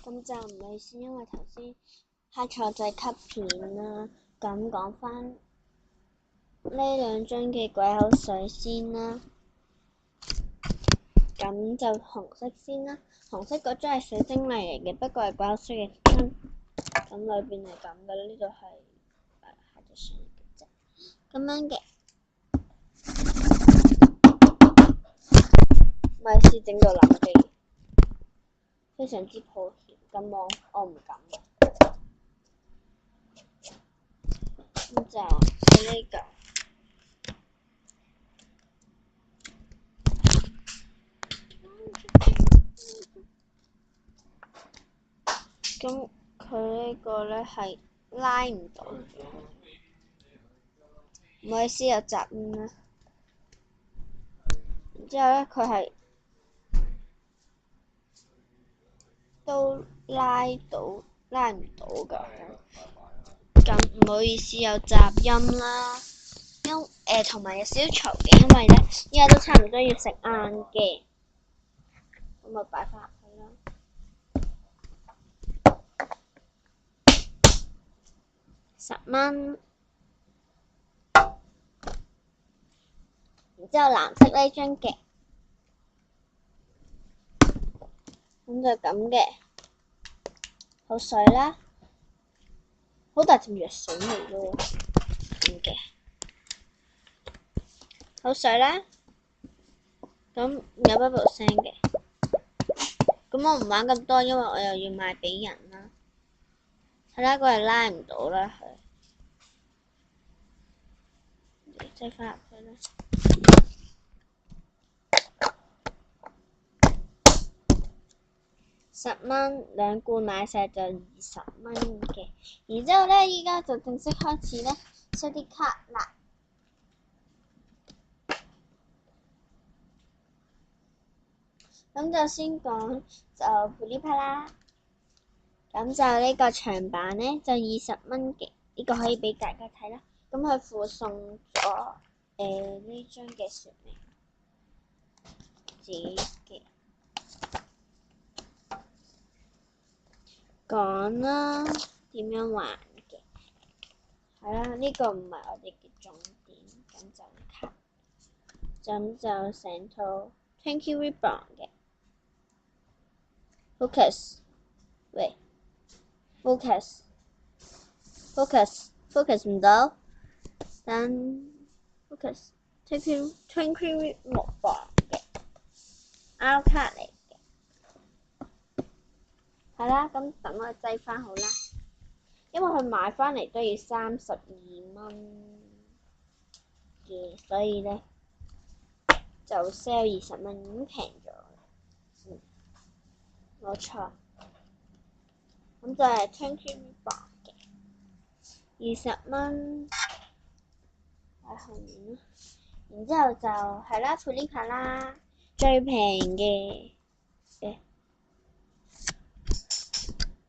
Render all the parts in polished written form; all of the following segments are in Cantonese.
咁就唔好意思，因為頭先開錯掣 cut 片啦。咁講返呢兩樽嘅鬼口水先啦。咁就紅色先啦，紅色嗰樽係水晶泥嚟嘅，不過係鬼口水嘅樽。咁裏邊係咁嘅，呢度係下隻上嘅啫，咁樣嘅。唔好意思，整到冷機，非常之抱歉。咁我唔敢嘅。咁就係呢個。咁佢呢個咧係拉唔到嘅，唔好意思有雜音啦。然之後咧佢係都拉唔到㗎。咁唔好意思有雜音啦，同埋有少少嘈嘅，因為咧依家都差唔多要食晏嘅，咁咪擺翻入去啦。10蚊，然之後藍色呢張嘅，咁就咁嘅，好水啦，好大陣藥水味咯，咁嘅，好水啦，咁有 bubble 聲嘅，咁我唔玩咁多，因為我又要賣俾人啦。睇啦，佢係拉唔到啦，佢擠翻入去啦。10蚊兩罐奶石就20蚊嘅，然之後咧，依家就正式開始咧出啲卡啦。咁就先講就噼里啪啦，咁就呢個長版咧就20蚊嘅，呢個可以俾大家睇啦。咁佢附送咗呢張嘅說明紙嘅。講啦，點樣玩嘅？係啦，呢個唔係我哋嘅重點，咁就卡，咁就成套 Thank You Ribbon 嘅 Focus， 喂 Focus 唔到，等 Focus Thank You Ribbon 嘅 R 卡嚟。係啦，咁等我擠翻好啦，因為佢買翻嚟都要32蚊嘅，所以咧就 sell 20蚊，已經平咗。冇錯，咁就係 Thank You Ribbon 嘅20蚊喺後面啦，然之後就係啦，芙莉帕啦，最平嘅。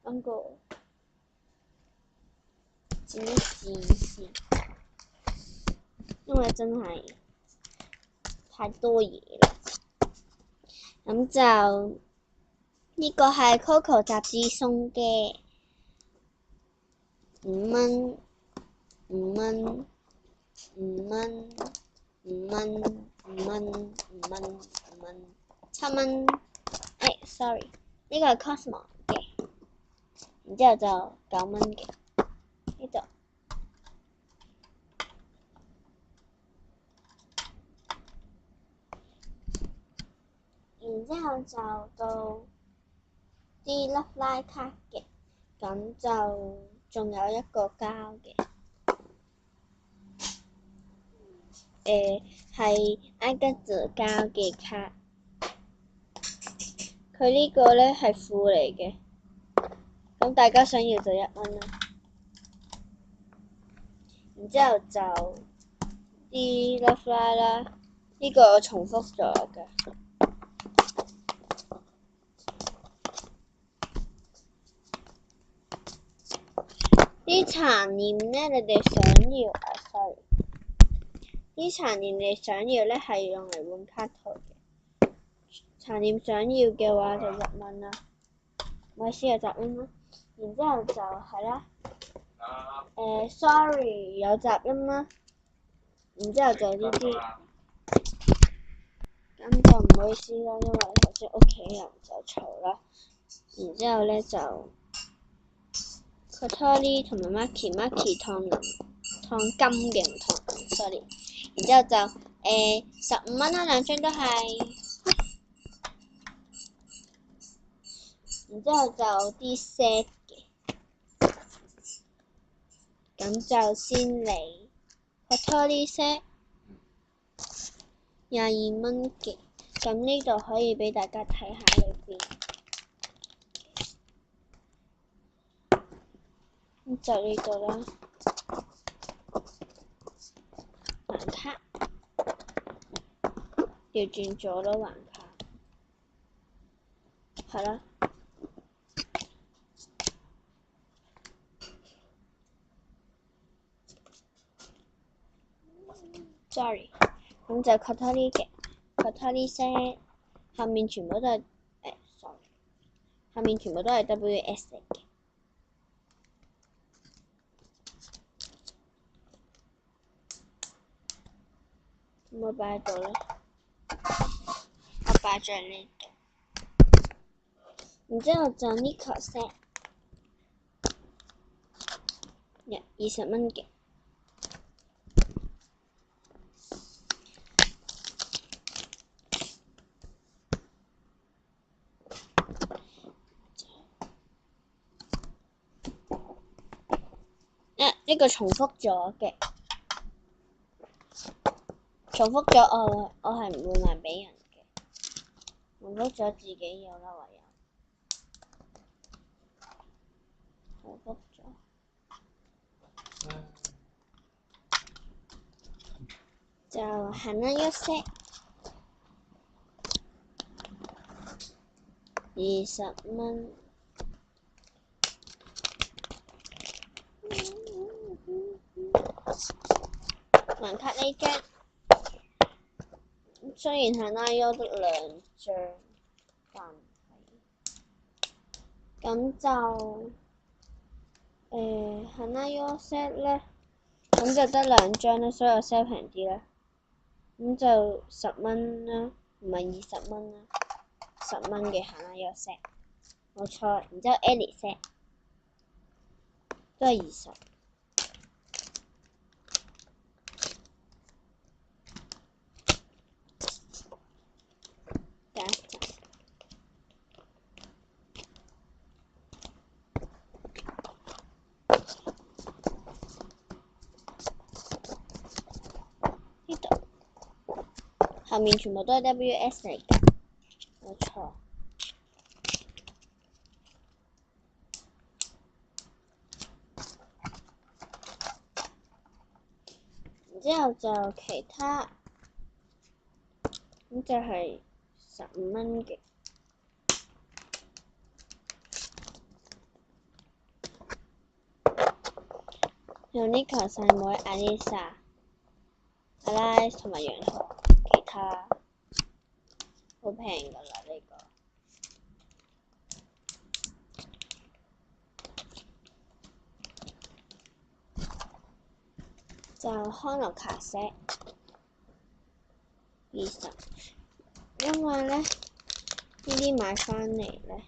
等個剪一剪先，因為真係太多嘢啦。咁就呢個係 Coco 雜誌送嘅5蚊，5蚊，5蚊，5蚊，5蚊，5蚊，5蚊，7蚊。sorry， 呢個係 Cosmo 嘅，然之後就9蚊嘅呢度。然之後就到啲 Love Light 卡嘅，咁就仲有一個膠嘅，係埃吉爾膠嘅卡，佢呢個咧係副嚟嘅，咁大家想要就1蚊啦。然之後就啲 Love Light 啦，呢個我重複咗嘅。啲殘念咧，你哋想要sorry，啲殘念你想要咧係用嚟換卡套嘅，殘念想要嘅話就1蚊啦。唔好意思有雜音啦。然之後就係啦。sorry 有雜音啦。然之後就呢啲，咁就唔好意思啦，因為頭先屋企人就嘈啦。然之後咧就 Kotori 同埋 Maki 燙金嘅唔同 ，sorry。然之後就15蚊啦，兩張都係。然之後就啲 set 嘅，咁就先嚟 Kotori set 22蚊嘅，咁呢度可以俾大家睇下裏邊。咁就呢度啦，橫卡，調轉咗咯，橫卡，係啦。sorry， 咁就 Kotori 嘅 Kotori set， 後面全部都係sorry， 後面全部都係 WS 嚟嘅。咁我擺喺度咧，我擺咗喺呢度。然之後就呢個 set， 20蚊嘅。呢個重複咗嘅，重複咗我係唔會賣俾人嘅，重複咗自己有啦，唯有重複咗，就Hanayo set 20蚊。橫卡呢張，雖然Hanayo得2張，但係咁就Hanayo set 咧，咁就得2張啦，所以我 sell 平啲啦。咁就10蚊啦，唔係20蚊啦，10蚊嘅Hanayo set，冇錯。然之後 Ellie set 都係20。呢度後面全部都係 WS 嚟嘅，冇錯。然之後就其他，咁就係15蚊嘅。有呢個細妹阿麗莎、阿拉同埋楊豪，其他好平㗎啦呢個。就康樂卡 set 20，因為咧呢啲買翻嚟咧，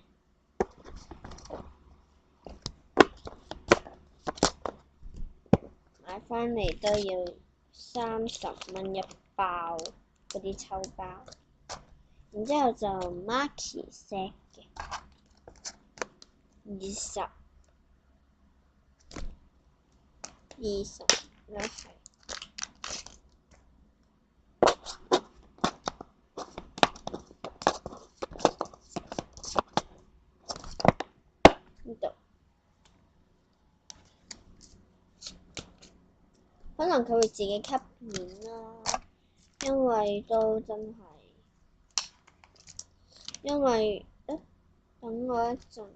買翻嚟都要30蚊一包嗰啲抽包。然之後就 Maki set 嘅20啦，係。呢度可能佢會自己吸片啦，因為都真係，因為等我一陣。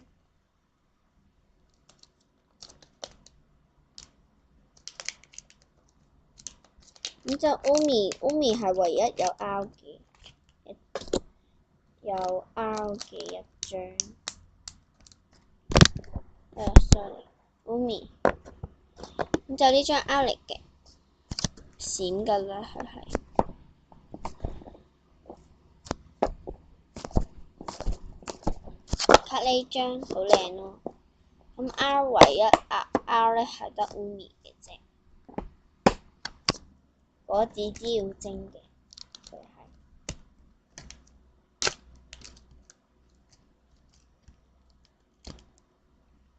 咁就 Umi 係唯一有 R 嘅，有 R 嘅一張。再嚟 Umi， 咁就呢張 out 嚟嘅，閃㗎啦，佢係。卡呢張好靚咯，咁 R 唯一R 咧係得 Umi 嘅啫，果子之妖精嘅佢係。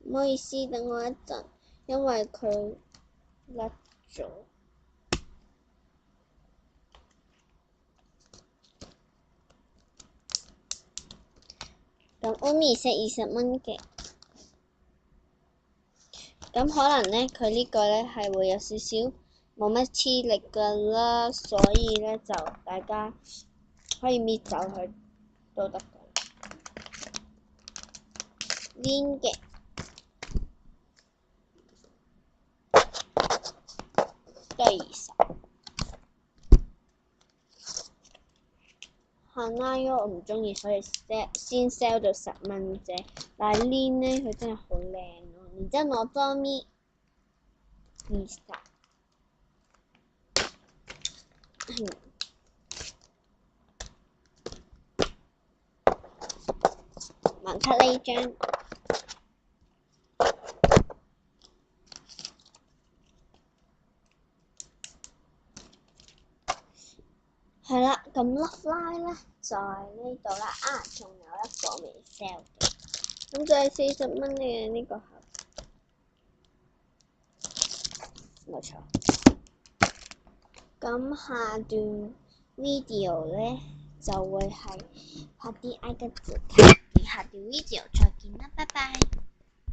唔好意思，等我一陣，因為佢甩咗。咁 Umi set 20蚊嘅，咁可能咧佢呢個咧係會有少少冇乜黐力噶啦，所以咧就大家可以搣走佢都得嘅。黏嘅。都係20。Hanayo 我唔中意，所以先 sell 到10蚊啫。但係 Lin 咧，佢真係好靚咯。然之後我多咪20。盲卡呢張。係啦，咁 Love Line 咧就係呢度啦。啊，仲有一個未 sell 嘅，咁就係40蚊嘅呢個盒，冇錯。咁下段 video 咧就會係拍啲 I 嘅字卡，下段 video 再見啦。